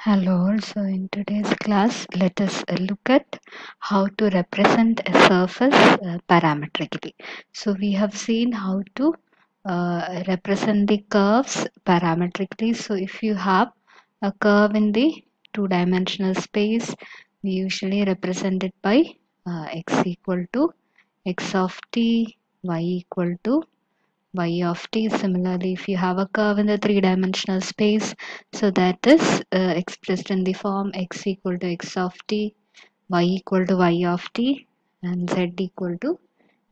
Hello, so in today's class, let us look at how to represent a surface parametrically. So we have seen how to represent the curves parametrically. So if you have a curve in the two-dimensional space, we usually represent it by x equal to x of t, y equal to y of t. Similarly, if you have a curve in the three-dimensional space, so that is expressed in the form x equal to x of t, y equal to y of t, and z equal to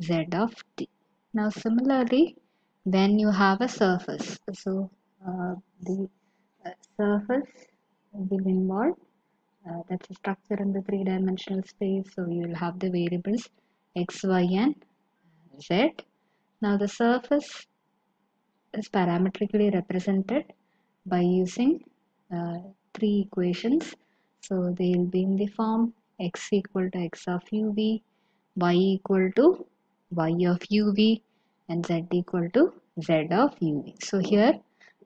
z of t. Now, similarly, when you have a surface, so the surface will involve that's a structure in the three-dimensional space. So you will have the variables x, y, and z. Now, the surface is parametrically represented by using three equations. So they will be in the form x equal to x of uv, y equal to y of uv, and z equal to z of uv. So here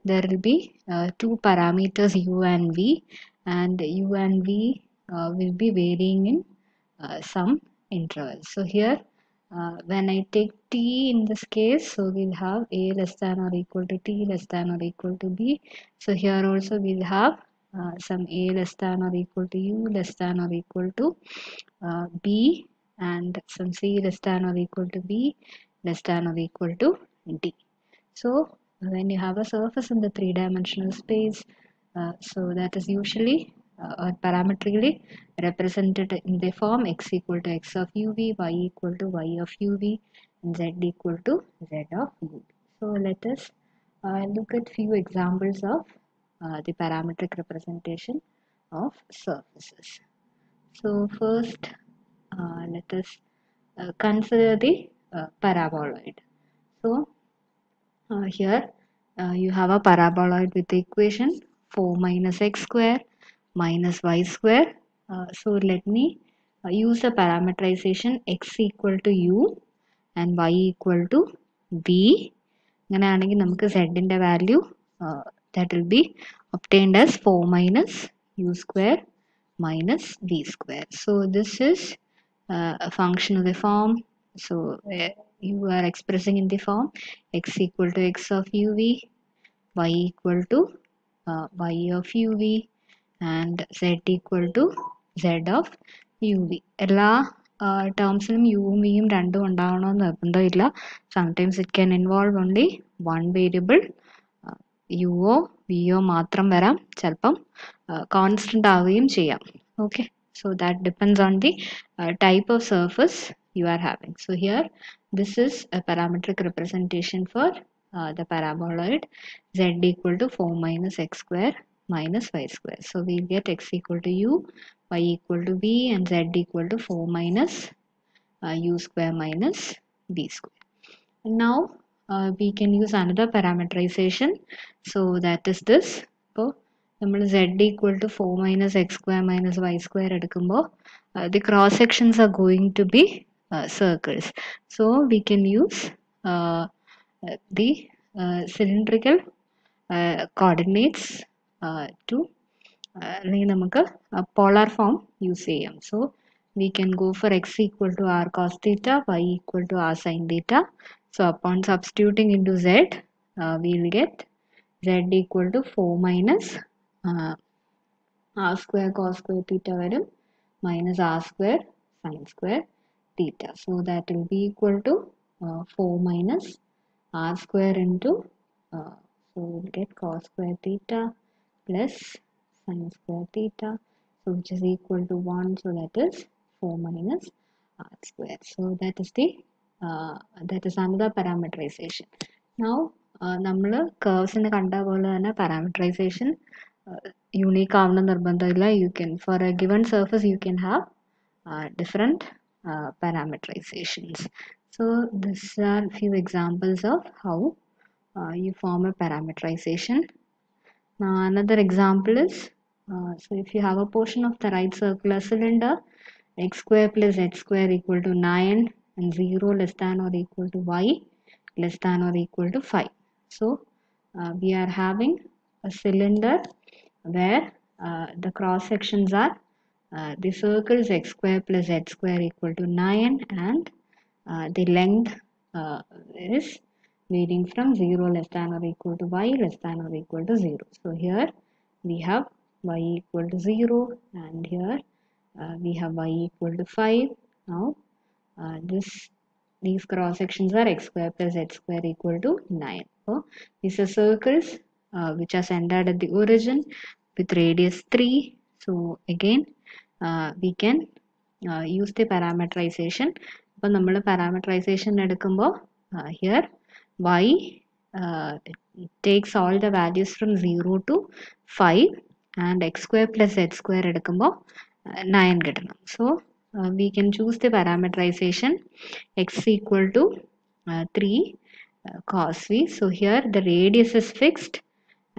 there will be two parameters u and v, and u and v will be varying in some intervals. So here when I take t in this case, so we'll have a less than or equal to t less than or equal to b. So here also we'll have some a less than or equal to u less than or equal to b, and some c less than or equal to b less than or equal to d. So when you have a surface in the three-dimensional space, so that is usually or parametrically represented in the form x equal to x of uv, y equal to y of uv, and z equal to z of uv. So let us look at few examples of the parametric representation of surfaces. So first, let us consider the paraboloid. So here you have a paraboloid with the equation 4 minus x square minus y square. So let me use the parameterization x equal to u and y equal to v. അങ്ങനെയാണെങ്കിൽ നമുക്ക് z value that will be obtained as 4 minus u square minus v square. So this is a function of the form. So you are expressing in the form x equal to x of uv, y equal to y of uv, and z equal to z of uv. എല്ലാ ടേംസിലും യുവും വിയും രണ്ടും ഉണ്ടാവണമെന്ന് നിർബന്ധമില്ല. Sometimes it can involve only one variable. യുവോ വിയോ മാത്രം വരാം, ചിലപ്പം കോൺസ്റ്റന്റ് ആവുകയും ചെയ്യാം. Okay, so that depends on the type of surface you are having. So here this is a parametric representation for the paraboloid z equal to 4 minus x square minus y square. So we'll get x equal to u, y equal to v, and z equal to 4 minus u square minus v square. And now we can use another parameterization. So that is this. So നമ്മൾ z equal to 4 minus x square minus y square എടുക്കുമ്പോൾ the cross sections are going to be circles. So we can use the cylindrical coordinates to അല്ലെങ്കിൽ നമുക്ക് polar form use ചെയ്യാം. So we can go for x equal to r cos theta, y equal to r sin theta. So upon substituting into z, we will get z equal to 4 minus r square cos square theta varum minus r square sin square theta. So that will be equal to 4 minus r square into so we'll get cos square theta plus sin square theta, so which is equal to 1. So that is 4 minus r square. So that is another parameterization. Now നമ്മൾ കേർവ്സിന് കണ്ട പോലെ തന്നെ parameterisation unique ആവണം നിർബന്ധമില്ല. You can for a given surface you can have different parameterizations. So these are few examples of how you form a parameterization. Now another example is so if you have a portion of the right circular cylinder, x square plus z square equal to 9 and 0 less than or equal to y less than or equal to 5. So we are having a cylinder where the cross sections are the circle is x square plus z square equal to 9 and the length is varying from 0 less than or equal to y less than or equal to 0. So here we have y equal to 0 and here we have y equal to 5. Now these cross sections are x square plus z square equal to 9. So these are circles which are centered at the origin with radius 3. So again we can use the parameterization. അപ്പോൾ നമ്മൾ parameterization എടുക്കുമ്പോൾ here y takes all the values from 0 to 5 and x square plus z square എടുക്കുമ്പോൾ 9 കിട്ടണം. So we can choose the parameterization x equal to 3 cos v. So here the radius is fixed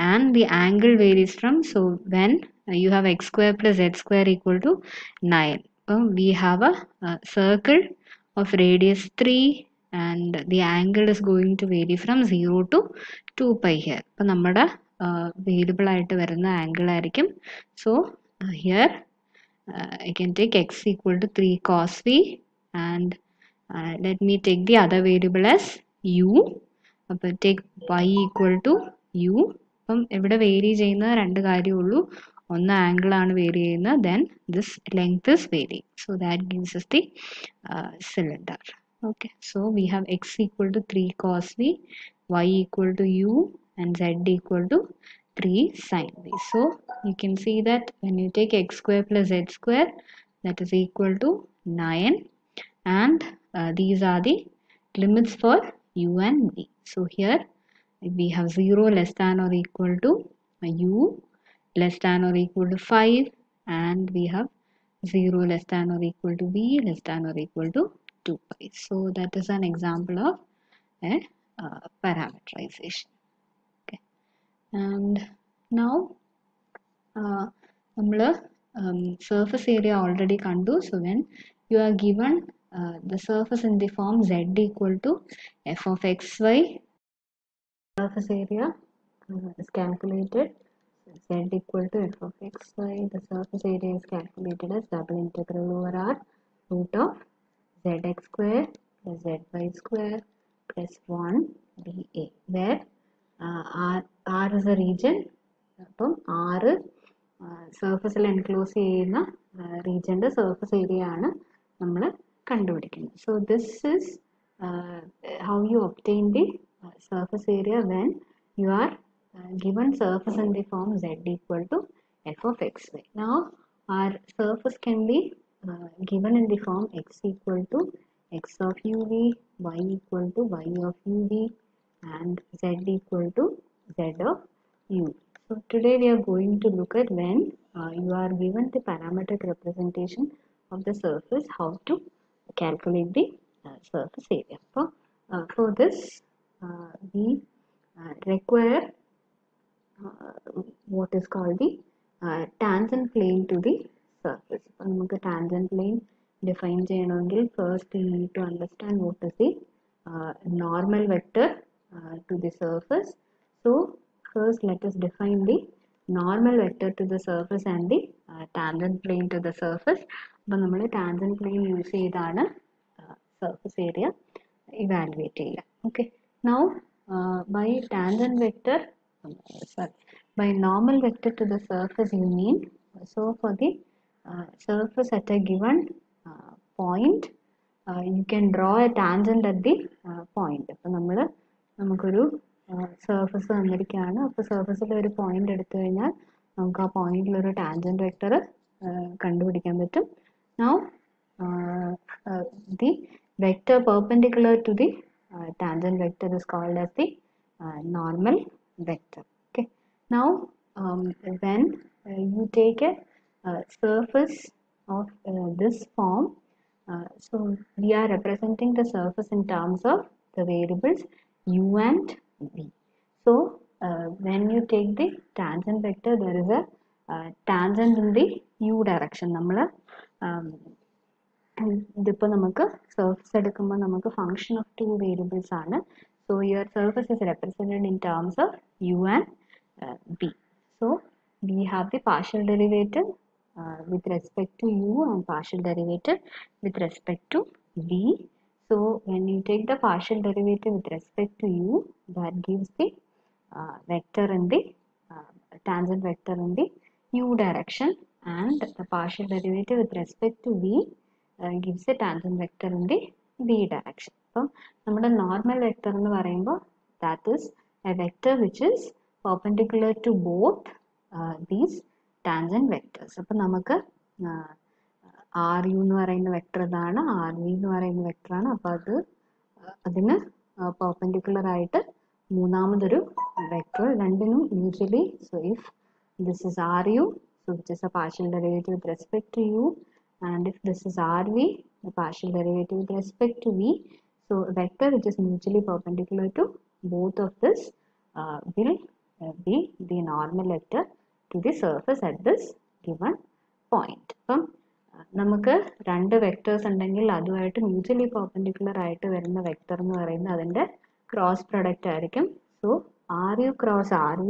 and the angle varies from, so when you have x square plus z square equal to 9, we have a circle of radius 3 and the angle is going to vary from 0 to 2 pi here. അപ്പോൾ നമ്മുടെ variable ആയിട്ട് വരുന്ന angle ആയിരിക്കും. So here I can take x equal to 3 cos v and let me take the other variable as u. അപ്പോൾ take y equal to u. അപ്പം ഇവിടെ vary ചെയ്യുന്ന രണ്ട് കാര്യമുള്ളൂ. ഒന്ന് ആംഗിൾ ആണ് വേരി ചെയ്യുന്നത്, then this length is varying. So that gives us the cylinder. Okay, so we have x equal to 3 cos v, y equal to u and z equal to 3 sin v. So you can see that when you take x square plus z square, that is equal to 9 and these are the limits for u and v. So here we have 0 less than or equal to u less than or equal to 5 and we have 0 less than or equal to v less than or equal to 2 pi. So that is an example of a parameterization. Okay, and now surface area already kandu. So when you are given the surface in the form z equal to f of xy, surface area is calculated z equal to f of xy. The surface area is calculated as double integral over r root of zx square plus zy square plus 1 dA, where r is a region. അപ്പം r സർഫസിൽ enclose ചെയ്യുന്ന റീജിയൻ്റെ surface area ആണ് നമ്മൾ കണ്ടുപിടിക്കുന്നത്. So this is how you obtain the surface area when you are given surface in the form z equal to f of xy. Now our surface can be given in the form x equal to x of uv, y equal to y of uv and z equal to z of uv. So today we are going to look at when you are given the parametric representation of the surface, how to calculate the surface area. For this we require what is called the tangent plane to the surface. നമുക്ക് tangent plane define ചെയ്യണമെങ്കിൽ first we need to understand what is the normal vector to the surface. So first let us define the normal vector to the surface and the tangent plane to the surface. അപ്പോൾ നമ്മൾ tangent plane use ചെയ്താണ് surface area evaluate ചെയ്യുക. Okay, now by tangent vector, by normal vector to the surface you mean, so for the surface at a given point you can draw a tangent at the point. അപ്പോൾ നമുക്കൊരു surface തന്നിരിക്കുകയാണ്. അപ്പോൾ സർഫസിൽ ഒരു point എടുത്തു കഴിഞ്ഞാൽ നമുക്ക് ആ പോയിന്റിലൊരു ടാൻജന്റ് വെക്ടർ കണ്ടുപിടിക്കാൻ പറ്റും. Now the vector perpendicular to the tangent vector is called as the normal vector. Okay, now when you take a surface of this form, so we are representing the surface in terms of the variables u and v. So when you take the tangent vector, there is a tangent in the u direction. നമ്മൾ ഇതിപ്പോൾ നമുക്ക് surface എടുക്കുമ്പോൾ നമുക്ക് function of two variables ആണ്. So your surface is represented in terms of u and v. So we have the partial derivative with respect to u and partial derivative with respect to v. So when you take the partial derivative with respect to u, that gives the vector in the tangent vector in the u direction, and the partial derivative with respect to v gives a tangent vector in the v direction. അപ്പം നമ്മുടെ normal vector എന്ന് പറയുമ്പോൾ that is a vector which is perpendicular to both these tangent vectors. അപ്പം നമുക്ക് ru എന്ന് പറയുന്ന vector ഇതാണ്, rv എന്ന് പറയുന്ന വെക്ടർ ആണ്. അപ്പോൾ അതിന് പെർപെൻഡിക്കുലർ ആയിട്ട് മൂന്നാമതൊരു വെക്ടർ രണ്ടിനും usually. So if this is ru, so which is a partial derivative with respect to u, and if this is rv, the partial derivative with respect to v, so a vector which is mutually perpendicular to both of this will be the normal vector to the surface at this given point. അപ്പം നമുക്ക് രണ്ട് vectors ഉണ്ടെങ്കിൽ അതുമായിട്ട് mutually perpendicular ആയിട്ട് വരുന്ന vector എന്ന് പറയുന്നത് അതിൻ്റെ ക്രോസ് പ്രൊഡക്റ്റ് ആയിരിക്കും. So ru cross rv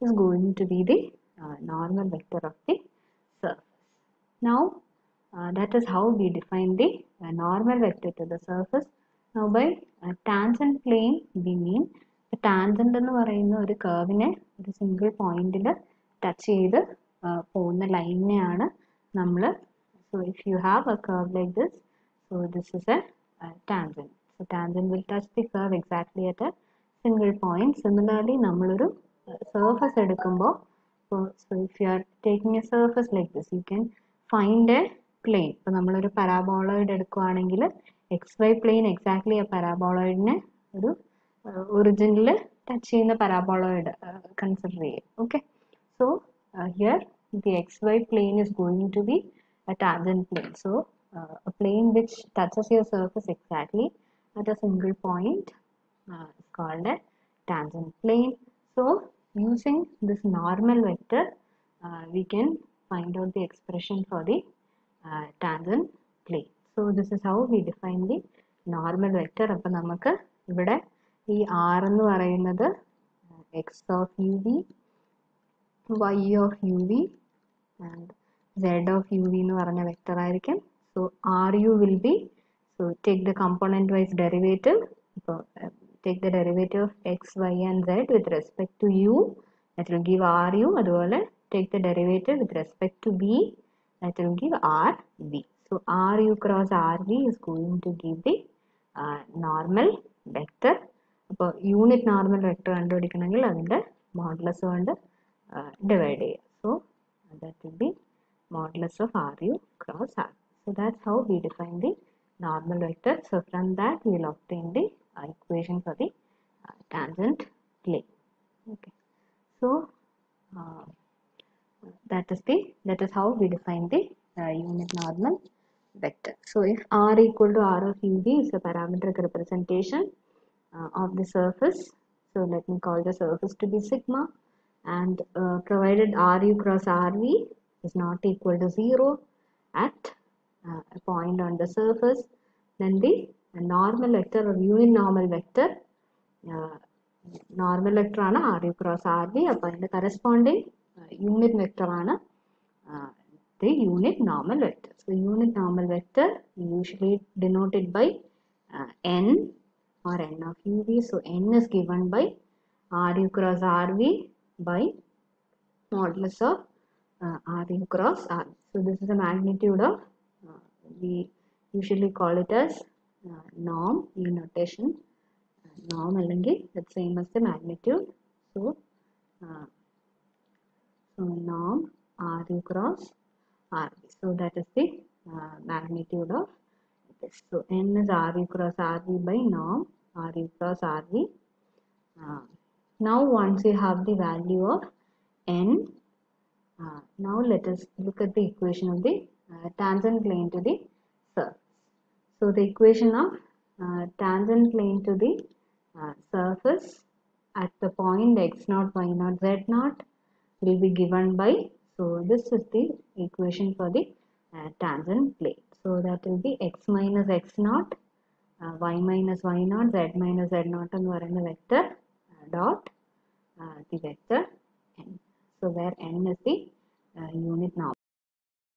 is going to be the normal vector of the surface. Now that is how we define the normal vector to the surface. Now by tangent plane we mean the tangent എന്ന് പറയുന്ന ഒരു കർവിനെ ഒരു single പോയിന്റിൽ touch ചെയ്ത് പോകുന്ന ലൈനിനെയാണ് നമ്മൾ. So if you have a curve like this, so this is a tangent. So tangent will touch the curve exactly at a single point. Similarly, നമ്മളൊരു surface എടുക്കുമ്പോൾ, so if you are taking a surface like this, you can find a plane. ഇപ്പോൾ നമ്മളൊരു പാരാബോളോയിഡ് എടുക്കുകയാണെങ്കിൽ xy plane exactly a പാരാബോളോയിഡിനെ ഒരു ഒറിജിനിൽ touch ചെയ്യുന്ന പാരാബോളോയിഡ് consider ചെയ്യും. Okay, so here the xy plane is going to be a tangent plane. So a plane which touches your surface exactly at a single point is called a tangent plane. So using this normal vector we can find out the expression for the tangent plane. So this is how we define the normal vector. അപ്പോൾ നമുക്ക് ഇവിടെ ഈ r എന്ന് പറയുന്നത് x of uv, y of uv and z of uv എന്ന് പറഞ്ഞ vector ആയിരിക്കും. So ru will be, so take the component wise derivative. So take the derivative of x, y and z with respect to u, that will give ru. അതുപോലെ take the derivative with respect to v, that will give rv. So ru cross rv is going to give the normal vector. അപ്പോൾ unit normal vector കണ്ടുപിടിക്കണമെങ്കിൽ അതിൻ്റെ modulus കൊണ്ട് divide ചെയ്യുക. So that will be modulus of ru cross r. So that's how we define the normal vector. So from that we will obtain the equation for the tangent plane. Okay, so that is how we define the unit normal vector. So if r equal to r of uv is a parametric representation of the surface, so let me call the surface to be sigma, and provided ru cross rv is not equal to 0 at a point on the surface, then the normal vector or unit normal vector normal vector ആണ് ru cross rv. അപ്പോൾ അതിൻ്റെ corresponding unit vector ആണ് the unit normal vector. So unit normal vector usually denoted by n or n of uv. So n is given by ru cross rv by modulus of ru cross r. So this is the magnitude of, we usually call it as norm in notation. Norm അല്ലെങ്കിൽ that's same as the magnitude. So norm ru cross rv. So that is the magnitude of this. So n is ru cross rv by norm ru cross rv. Now once you have the value of n, now let us look at the equation of the tangent plane to the surface. So the equation of tangent plane to the surface at the point x0, y0, z0 will be given by, so this is the equation for the tangent plane. So that will be x minus x0, y minus y0, z minus z0 എന്ന് പറയുന്ന vector dot the vector n. So where n is the unit norm.